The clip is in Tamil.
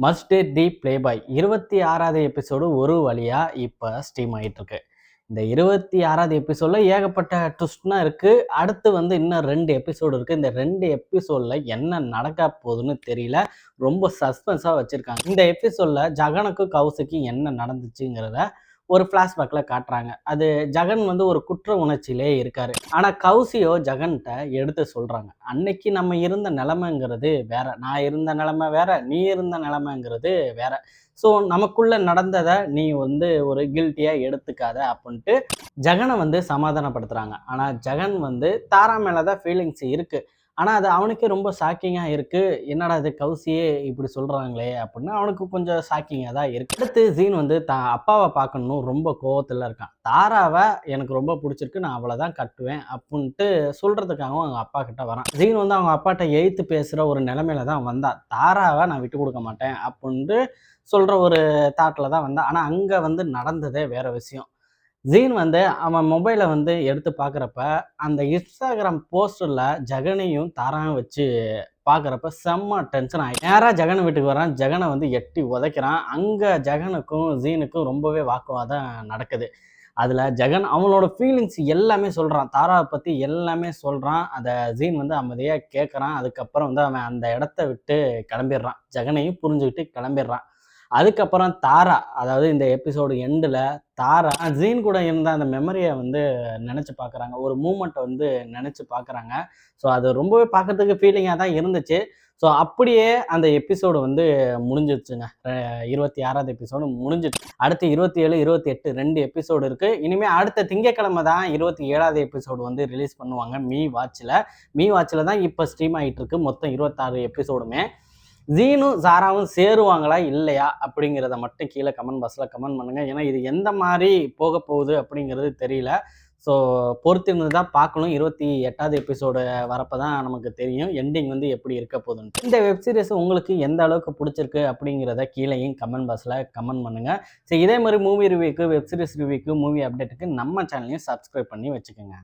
Must date the playboy 26வது எபிசோடு ஒரு வழியா இப்போ ஸ்ட்ரீம் ஆகிட்டு இருக்கு. இந்த 26வது எபிசோட்ல ஏகப்பட்ட ட்விஸ்ட்னா இருக்கு. அடுத்து இன்னும் 2 எபிசோடு இருக்கு. இந்த 2 எபிசோட்ல என்ன நடக்க போகுதுன்னு தெரியல. ரொம்ப சஸ்பென்ஸா வச்சிருக்காங்க. இந்த எபிசோட்ல ஜகனுக்கும் கௌசிக்கும் என்ன நடந்துச்சுங்கிறத ஒரு ஃப்ளாஷ்பேக்ல காட்டுறாங்க. அது ஜகன் ஒரு குற்ற உணர்ச்சியிலே இருக்காரு. ஆனா கௌசியோ ஜகன்கிட்ட எடுத்து சொல்றாங்க, அன்னைக்கு நம்ம இருந்த நிலைமைங்கிறது வேற, நான் இருந்த நிலைமை வேற, நீ இருந்த நிலைமைங்கிறது வேற. ஸோ நமக்குள்ள நடந்ததை நீ ஒரு கில்ட்டியா எடுத்துக்காத அப்படின்ட்டு ஜகனை சமாதானப்படுத்துறாங்க. ஆனா ஜகன் தாரா மேலதான் ஃபீலிங்ஸ் இருக்கு. ஆனா அது அவனுக்கே ரொம்ப ஷாக்கிங்கா இருக்கு. என்னடா இது கௌசியே இப்படி சொல்றாங்களே அப்படின்னு அவனுக்கு கொஞ்சம் ஷாக்கிங்கா தான் இருக்கு. அடுத்து ஜீன் தான் அப்பாவை பார்க்கணும் ரொம்ப கோவத்துல இருக்கான். தாராவை எனக்கு ரொம்ப பிடிச்சிருக்கு, நான் அவளை தான் கட்டுவேன் அப்படின்ட்டு சொல்றதுக்காகவும் அவங்க அப்பா கிட்ட வரான். ஜீன் அவங்க அப்பாட்ட எய்த்து பேசுற ஒரு நிலைமையில தான் வந்தா. தாராவை நான் விட்டு கொடுக்க மாட்டேன் அப்படின்ட்டு சொல்ற ஒரு தாட்ல தான் வந்தா. ஆனா அங்க நடந்ததே வேற விஷயம். ஜீன் அவன் மொபைலை எடுத்து பார்க்குறப்ப அந்த இன்ஸ்டாகிராம் போஸ்டரில் ஜகனையும் தாராவும் வச்சு பார்க்குறப்ப செம்ம டென்ஷன் ஆகி நேராக ஜகன் வீட்டுக்கு வரான். ஜகனை எட்டி உதைக்கிறான். அங்கே ஜகனுக்கும் ஜீனுக்கும் ரொம்பவே வாக்குவாதம் நடக்குது. அதில் ஜகன் அவனோட ஃபீலிங்ஸ் எல்லாமே சொல்கிறான். தாராவை பற்றி எல்லாமே சொல்கிறான். அதை ஜீன் அமைதியாக கேட்குறான். அதுக்கப்புறம் அவன் அந்த இடத்த விட்டு கிளம்பிடுறான். ஜகனையும் புரிஞ்சுக்கிட்டு கிளம்பிடுறான். அதுக்கப்புறம் தாரா, அதாவது இந்த எபிசோடு எண்டில் தாரா ஜீன் கூட இருந்த அந்த மெமரியை நினச்சி பார்க்குறாங்க. ஒரு மூமெண்ட்டை நினச்சி பார்க்குறாங்க. ஸோ அது ரொம்பவே பார்க்கறதுக்கு ஃபீலிங்காக தான் இருந்துச்சு. ஸோ அப்படியே அந்த எபிசோடு முடிஞ்சிருச்சுங்க. 26வது எபிசோடு முடிஞ்சிச்சு. அடுத்து 27, 28 2 எபிசோடு இருக்குது. இனிமேல் அடுத்த திங்கட்கிழமை தான் 27வது எபிசோடு ரிலீஸ் பண்ணுவாங்க மீ வாட்சில் தான் இப்போ ஸ்ட்ரீம் ஆகிட்டு இருக்கு. மொத்தம் 26 எபிசோடுமே. ஜீனும் சாராவும் சேருவாங்களா இல்லையா அப்படிங்கிறத மட்டும் கீழே கமெண்ட் பாக்ஸில் கமெண்ட் பண்ணுங்கள். ஏன்னா இது எந்த மாதிரி போக போகுது அப்படிங்கிறது தெரியல. ஸோ பொறுத்திருந்து தான் பார்க்கணும். 28வது எபிசோடு வரப்போ தான் நமக்கு தெரியும் எண்டிங் எப்படி இருக்க போகுதுன்னு. இந்த வெப்சீரிஸ் உங்களுக்கு எந்த அளவுக்கு பிடிச்சிருக்கு அப்படிங்கிறத கீழேயும் கமெண்ட் பாக்ஸில் கமெண்ட் பண்ணுங்கள். ஸோ இதே மாதிரி மூவி ரிவ்யூக்கு, வெப்சீரிஸ் ரிவ்யூக்கு, மூவி அப்டேட்டுக்கு நம்ம சேனலையும் சப்ஸ்கிரைப் பண்ணி வச்சுக்கோங்க.